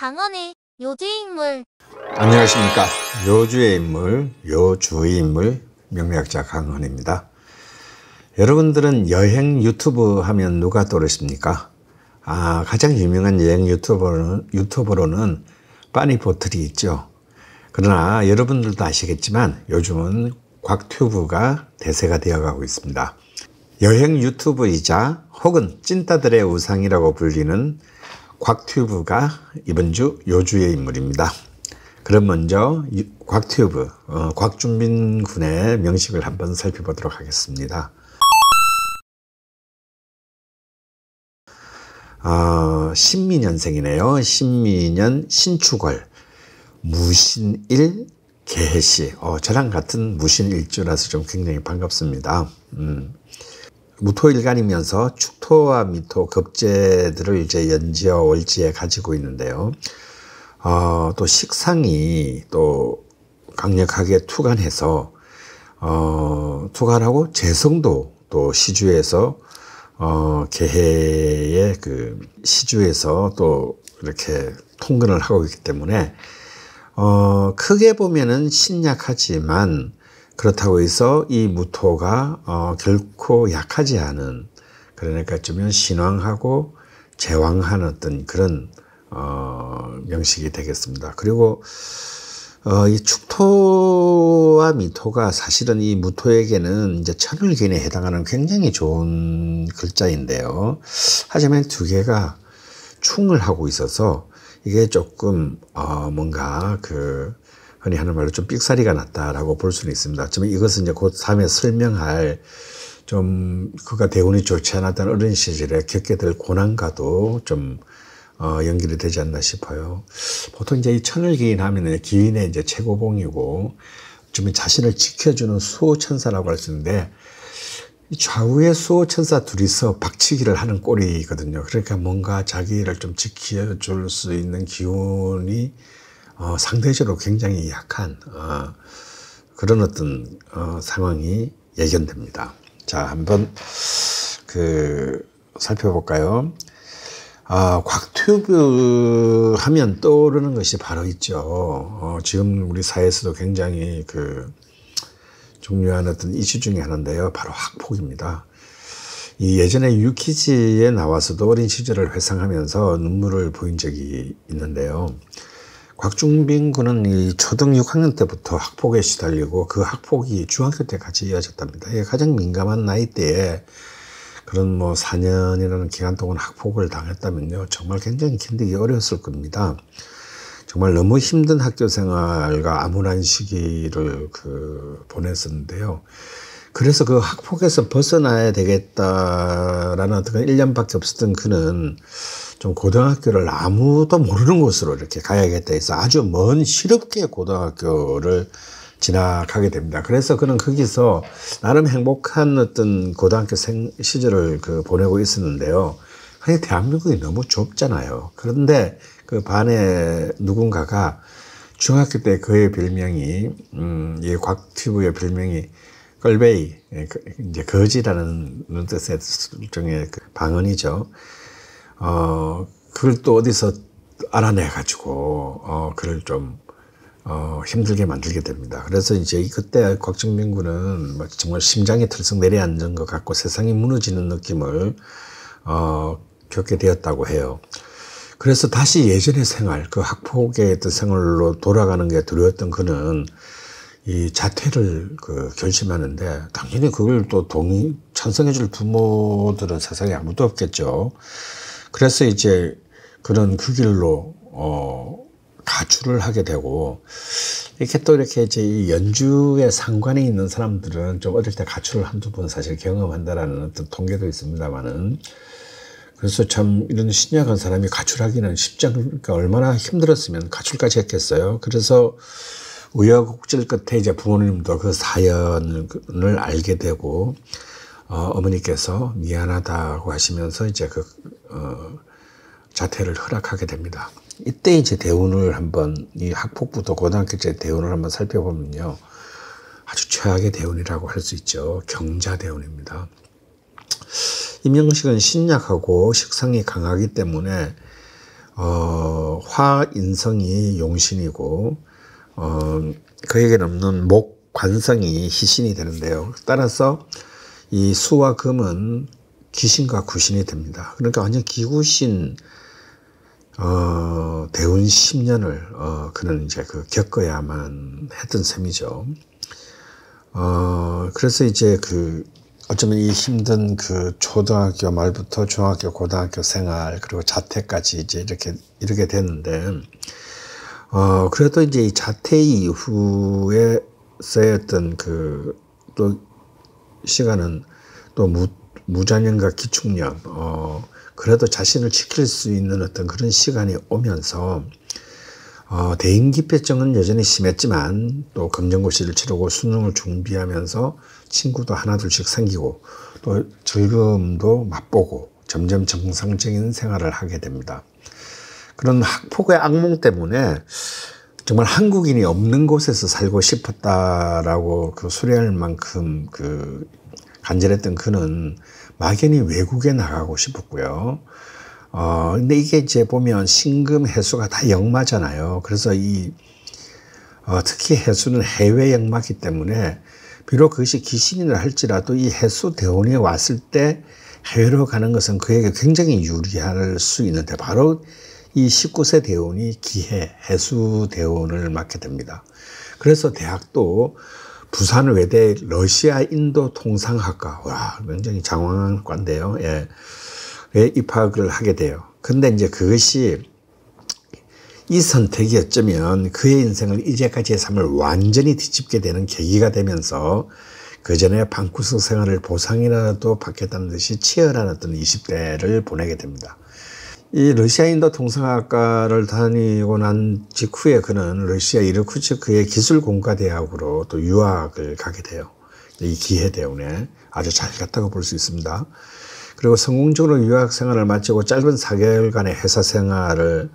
강헌의 요주의 인물. 안녕하십니까. 요주의 인물, 요주의 인물 명리학자 강헌입니다. 여러분들은 여행 유튜브 하면 누가 떠오르십니까? 가장 유명한 여행 유튜버로는 빠니보틀이 있죠. 그러나 여러분들도 아시겠지만 요즘은 곽튜브가 대세가 되어가고 있습니다. 여행 유튜브이자 혹은 찐따들의 우상이라고 불리는 곽튜브가 이번 주 요주의 인물입니다. 그럼 먼저 곽튜브, 곽준빈 군의 명식을 한번 살펴보도록 하겠습니다. 신미년생이네요. 신미년 신축월 무신일 개해시. 저랑 같은 무신일주라서 좀 굉장히 반갑습니다. 무토일간이면서 축토와 미토 급제들을 이제 연지와 월지에 가지고 있는데요. 또 식상이 또 강력하게 투간해서 투간하고 재성도 또 시주에서 개해의 그 시주에서 또 이렇게 통근을 하고 있기 때문에 크게 보면은 신약하지만 그렇다고 해서 이 무토가 결코 약하지 않은, 그러니까 좀 신왕하고 제왕한 어떤 그런 명식이 되겠습니다. 그리고 이 축토와 미토가 사실은 이 무토에게는 이제 천을기인에 해당하는 굉장히 좋은 글자인데요. 하지만 두 개가 충을 하고 있어서 이게 조금 뭔가 흔히 하는 말로 좀 삑사리가 났다라고 볼 수는 있습니다. 하지만 이것은 이제 곧 다음에 설명할 좀 그가 대운이 좋지 않았던 어린 시절에 겪게 될 고난과도 좀 연결이 되지 않나 싶어요. 보통 이제 이 천을기인 하면은 기인의 이제 최고봉이고 좀 자신을 지켜주는 수호천사라고 할 수 있는데, 좌우의 수호천사 둘이서 박치기를 하는 꼴이거든요. 그러니까 뭔가 자기를 좀 지켜줄 수 있는 기운이 상대적으로 굉장히 약한 그런 어떤 상황이 예견됩니다. 자, 한번 살펴볼까요? 곽튜브 하면 떠오르는 것이 바로 있죠. 지금 우리 사회에서도 굉장히 중요한 어떤 이슈 중에 하나인데요. 바로 학폭입니다. 이 예전에 유퀴즈에 나와서도 어린 시절을 회상하면서 눈물을 보인 적이 있는데요. 곽준빈 군은 이 초등 6학년 때부터 학폭에 시달리고 그 학폭이 중학교 때까지 이어졌답니다. 이게 가장 민감한 나이대에 그런 4년이라는 기간 동안 학폭을 당했다면요, 정말 굉장히 견디기 어려웠을 겁니다. 정말 너무 힘든 학교 생활과 암울한 시기를 보냈었는데요. 그래서 그 학폭에서 벗어나야 되겠다라는 어떤 1년밖에 없었던 그는 좀 고등학교를 아무도 모르는 곳으로 이렇게 가야겠다 해서 아주 먼 실업계 고등학교를 진학하게 됩니다. 그래서 그는 거기서 나름 행복한 어떤 고등학교 시절을 보내고 있었는데요. 아니, 대한민국이 너무 좁잖아요. 그런데 그 반에 누군가가 중학교 때 그의 별명이, 이 곽튜브의 별명이 껄베이, 이제 거지라는 뜻의 일종의 방언이죠. 그걸 또 어디서 알아내가지고, 그를 좀, 힘들게 만들게 됩니다. 그래서 이제 그때 곽준빈 군은 정말 심장이 털썩 내려앉은 것 같고 세상이 무너지는 느낌을, 겪게 되었다고 해요. 그래서 다시 예전의 생활, 그 학폭의 어떤 생활로 돌아가는 게 두려웠던 그는 이 자퇴를 결심하는데, 당연히 그걸 또 찬성해줄 부모들은 세상에 아무도 없겠죠. 그래서 이제 그런 그 길로, 가출을 하게 되고, 이렇게 또 이렇게 이제 이 연주에 상관이 있는 사람들은 좀 어릴 때 가출을 한두 번 사실 경험한다라는 어떤 통계도 있습니다만은, 그래서 참 이런 신약한 사람이 가출하기는 쉽지 않으니까 얼마나 힘들었으면 가출까지 했겠어요. 그래서 우여곡절 끝에 이제 부모님도 그 사연을 알게 되고, 어머니께서 미안하다고 하시면서 이제 자퇴를 허락하게 됩니다. 이때 이제 대운을 한번, 이 학폭부터 고등학교 때 대운을 한번 살펴보면요, 아주 최악의 대운이라고 할 수 있죠. 경자 대운입니다. 이 명식은 신약하고 식상이 강하기 때문에 화인성이 용신이고 그에게 없는 목 관성이 희신이 되는데요. 따라서 이 수와 금은 기신과 구신이 됩니다. 그러니까 완전 기구신 대운 10년을 그는 이제 겪어야만 했던 셈이죠. 그래서 이제 어쩌면 이 힘든 초등학교 말부터 중학교, 고등학교 생활, 그리고 자퇴까지 이제 이렇게 됐는데, 그래도 이제 이 자퇴 이후에 쓰였던 또 시간은 또 무자년과 기축년, 그래도 자신을 지킬 수 있는 어떤 그런 시간이 오면서, 대인기피증은 여전히 심했지만 또 검정고시를 치르고 수능을 준비하면서 친구도 하나둘씩 생기고 또 즐거움도 맛보고 점점 정상적인 생활을 하게 됩니다. 그런 학폭의 악몽 때문에 정말 한국인이 없는 곳에서 살고 싶었다라고 수려할 만큼 간절했던 그는 막연히 외국에 나가고 싶었고요. 근데 이게 이제 보면 신금 해수가 다 역마잖아요. 그래서 특히 해수는 해외 역마기 때문에 비록 그것이 기신이라 할지라도 이 해수 대운이 왔을 때 해외로 가는 것은 그에게 굉장히 유리할 수 있는데 바로 이 19세 대운이 기해 해수 대운을 맡게 됩니다. 그래서 대학도 부산 외대 러시아 인도 통상학과, 와, 굉장히 장황한 과인데요. 예. 입학을 하게 돼요. 근데 이제 그것이 이 선택이 어쩌면 그의 인생을 이제까지의 삶을 완전히 뒤집게 되는 계기가 되면서 그 전에 방구석 생활을 보상이라도 받겠다는 듯이 치열한 어떤 20대를 보내게 됩니다. 이 러시아 인도 통상학과를 다니고 난 직후에 그는 러시아 이르쿠츠크의 기술공과대학으로 또 유학을 가게 돼요. 이 기해대운에 아주 잘 갔다고 볼 수 있습니다. 그리고 성공적으로 유학 생활을 마치고 짧은 4개월간의 회사 생활을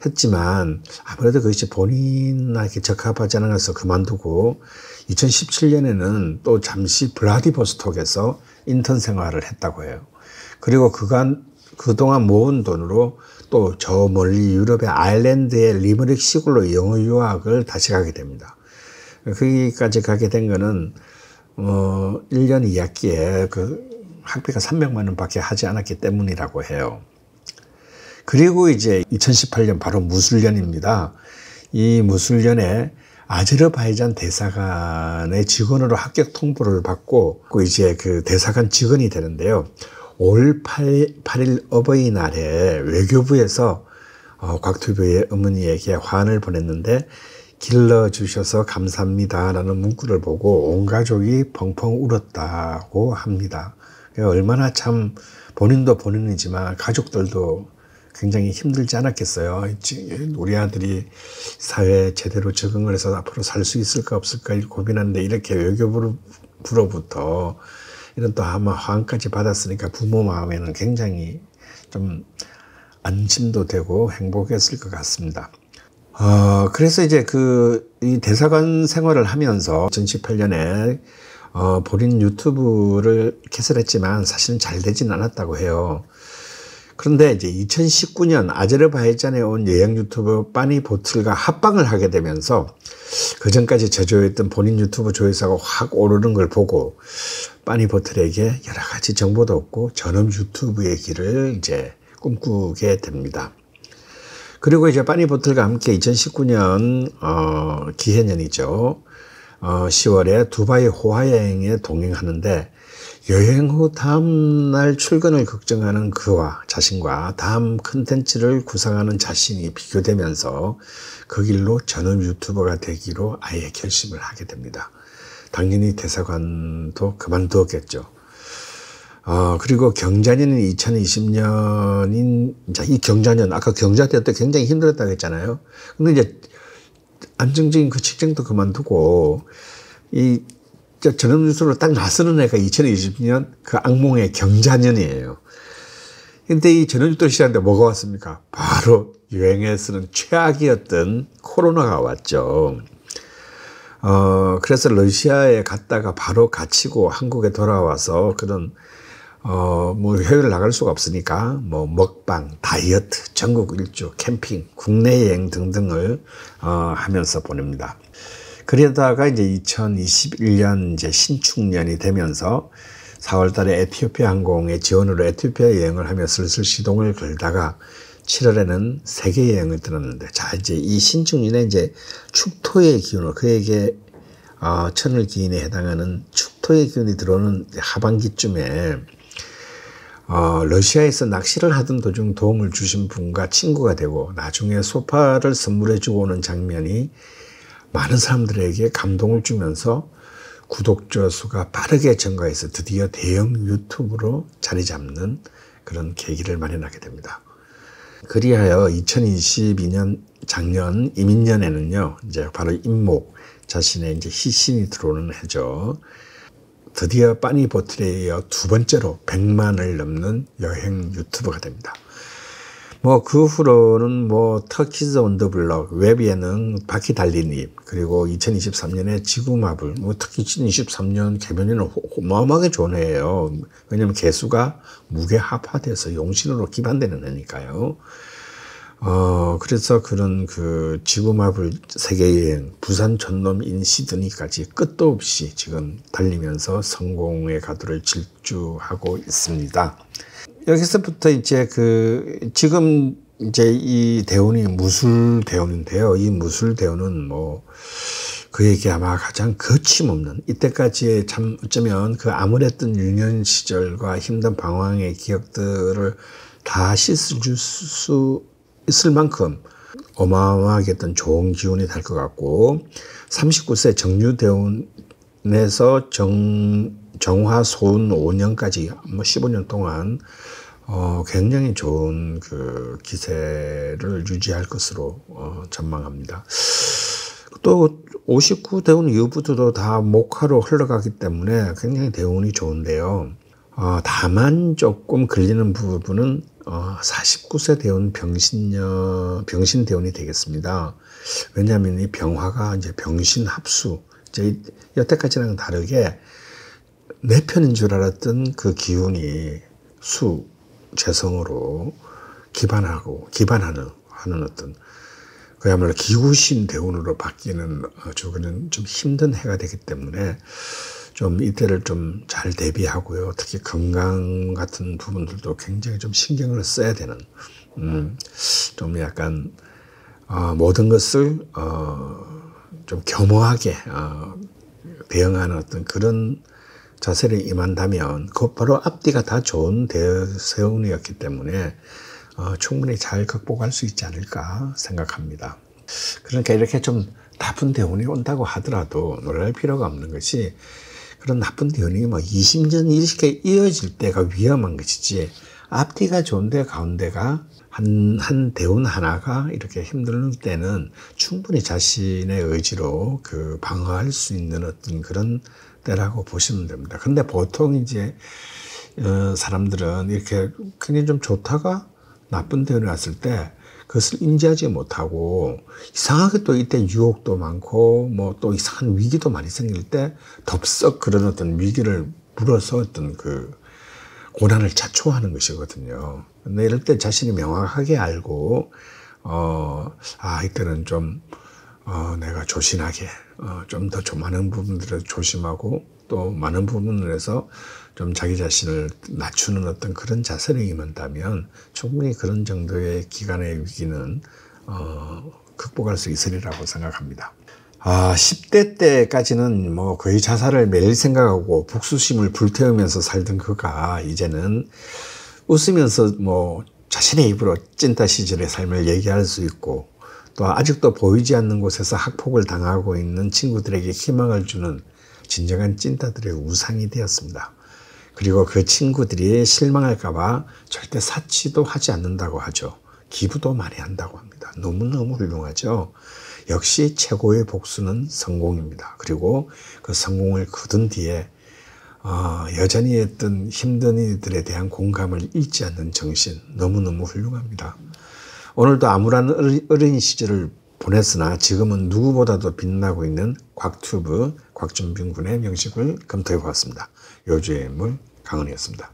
했지만 아무래도 그것이 본인에게 적합하지 않아서 그만두고 2017년에는 또 잠시 블라디보스톡에서 인턴 생활을 했다고 해요. 그리고 그동안 모은 돈으로 또 저 멀리 유럽의 아일랜드의 리머릭 시골로 영어 유학을 다시 가게 됩니다. 거기까지 가게 된 거는 1년 2학기에 학비가 300만 원 밖에 하지 않았기 때문이라고 해요. 그리고 이제 2018년 바로 무술년입니다. 이 무술년에 아제르바이잔 대사관의 직원으로 합격 통보를 받고 이제 대사관 직원이 되는데요. 올 8일 어버이날에 외교부에서 곽튜브의 어머니에게 화환을 보냈는데 길러주셔서 감사합니다라는 문구를 보고 온 가족이 펑펑 울었다고 합니다. 얼마나 참 본인도 본인이지만 가족들도 굉장히 힘들지 않았겠어요. 우리 아들이 사회에 제대로 적응을 해서 앞으로 살 수 있을까 없을까 고민하는데 이렇게 외교부로부터 이런 또 아마 화환까지 받았으니까 부모 마음에는 굉장히 좀 안심도 되고 행복했을 것 같습니다. 그래서 이제 이 대사관 생활을 하면서 2018년에 본인 유튜브를 개설했지만 사실은 잘 되진 않았다고 해요. 그런데 이제 2019년 아제르바이잔에 온 여행 유튜버 빠니보틀과 합방을 하게 되면서 그 전까지 저조했던 본인 유튜브 조회수가 확 오르는 걸 보고 빠니보틀에게 여러 가지 정보도 얻고 전업 유튜브의 길을 이제 꿈꾸게 됩니다. 그리고 이제 빠니보틀과 함께 2019년 기해년이죠. 10월에 두바이 호화 여행에 동행하는데 여행 후 다음 날 출근을 걱정하는 그와 자신과 다음 컨텐츠를 구상하는 자신이 비교되면서 그 길로 전업 유튜버가 되기로 아예 결심을 하게 됩니다. 당연히 대사관도 그만두었겠죠. 그리고 경자년인 2020년인 이 경자년, 아까 경자 때 굉장히 힘들었다고 했잖아요. 근데 이제 안정적인 직장도 그만두고 전업유튜브로 딱 나서는 애가 2020년 악몽의 경자년이에요. 근데 이 전업유튜브 시작하는데 뭐가 왔습니까? 바로 유행에서는 최악이었던 코로나가 왔죠. 그래서 러시아에 갔다가 바로 갇히고 한국에 돌아와서 그런 뭐 해외를 나갈 수가 없으니까 뭐 먹방, 다이어트, 전국 일주, 캠핑, 국내 여행 등등을 하면서 보냅니다. 그러다가 이제 2021년 이제 신축년이 되면서 4월 달에 에티오피아 항공의 지원으로 에티오피아 여행을 하며 슬슬 시동을 걸다가 7월에는 세계 여행을 떠났는데, 자, 이제 이 신축년에 이제 축토의 기운으로 그에게 천을 기인에 해당하는 축토의 기운이 들어오는 하반기쯤에 러시아에서 낚시를 하던 도중 도움을 주신 분과 친구가 되고 나중에 소파를 선물해 주고 오는 장면이 많은 사람들에게 감동을 주면서 구독자 수가 빠르게 증가해서 드디어 대형 유튜브로 자리 잡는 그런 계기를 마련하게 됩니다. 그리하여 2022년 작년 이민년에는요, 이제 바로 임목, 자신의 이제 희신이 들어오는 해죠. 드디어 빠니보틀에 이어 두 번째로 100만을 넘는 여행 유튜버가 됩니다. 뭐 그 후로는 뭐 터키즈 온 더 블럭, 웹 예능 바퀴 달린 입, 그리고 2023년에 지구마블, 뭐 특히 2023년 개변에는 어마어마하게 좋은 해예요. 왜냐면 개수가 무게합화돼서 용신으로 기반되는 해니까요. 그래서 그런 그 지구마블 세계여행, 부산 촌놈인 시드니까지 끝도 없이 지금 달리면서 성공의 가도를 질주하고 있습니다. 여기서부터 이제 지금 이제 이 대운이 무술 대운인데요. 이 무술 대운은 뭐 그에게 아마 가장 거침없는, 이때까지의 참 어쩌면 그 암울했던 유년 시절과 힘든 방황의 기억들을 다 씻어줄 수 있을 만큼 어마어마하게 어떤 좋은 기운이 될 것 같고, 39세 정유대운에서 정화소운 5년까지 뭐 15년 동안 굉장히 좋은 그 기세를 유지할 것으로 전망합니다. 또 59대운 이후부터도 다 목화로 흘러가기 때문에 굉장히 대운이 좋은데요. 다만 조금 걸리는 부분은 49세 대운 병신 대운이 되겠습니다. 왜냐하면 이 병화가 이제 병신 합수, 이제 여태까지랑 다르게 내 편인 줄 알았던 그 기운이 수, 재성으로 기반하는 어떤 그야말로 기구신 대운으로 바뀌는 그는 좀 힘든 해가 되기 때문에 좀 이때를 좀 잘 대비하고요. 특히 건강 같은 부분들도 굉장히 좀 신경을 써야 되는, 좀 약간 모든 것을 좀 겸허하게 대응하는 어떤 그런 자세를 임한다면 곧바로 앞뒤가 다 좋은 대세운이었기 때문에 충분히 잘 극복할 수 있지 않을까 생각합니다. 그러니까 이렇게 좀 나쁜 대운이 온다고 하더라도 놀랄 필요가 없는 것이, 그런 나쁜 대운이 뭐 20년 이렇게 이어질 때가 위험한 것이지, 앞뒤가 좋은데 가운데가 한 대운 하나가 이렇게 힘들 때는 충분히 자신의 의지로 방어할 수 있는 어떤 그런 때라고 보시면 됩니다. 근데 보통 이제 사람들은 이렇게 굉장히 좀 좋다가 나쁜 대운이 왔을 때 그것을 인지하지 못하고, 이상하게 또 이때 유혹도 많고 뭐 또 이상한 위기도 많이 생길 때 덥석 그런 어떤 위기를 물어서 어떤 그 고난을 자초하는 것이거든요. 근데 이럴 때 자신이 명확하게 알고 이때는 좀 내가 조신하게 좀 더 많은 부분들을 조심하고 또 많은 부분에서 좀 자기 자신을 낮추는 어떤 그런 자세를 임한다면 충분히 그런 정도의 기간의 위기는 극복할 수 있으리라고 생각합니다. 10대 때까지는 뭐 거의 자살을 매일 생각하고 복수심을 불태우면서 살던 그가 이제는 웃으면서 뭐 자신의 입으로 찐따 시절의 삶을 얘기할 수 있고, 또 아직도 보이지 않는 곳에서 학폭을 당하고 있는 친구들에게 희망을 주는 진정한 찐따들의 우상이 되었습니다. 그리고 그 친구들이 실망할까봐 절대 사치도 하지 않는다고 하죠. 기부도 많이 한다고 합니다. 너무너무 훌륭하죠. 역시 최고의 복수는 성공입니다. 그리고 그 성공을 거둔 뒤에 여전히 했던 힘든 이들에 대한 공감을 잃지 않는 정신, 너무너무 훌륭합니다. 오늘도 암울한 어린 시절을 보냈으나 지금은 누구보다도 빛나고 있는 곽튜브 곽준빈 군의 명식을 검토해 보았습니다. 요주의 인물 강은이었습니다.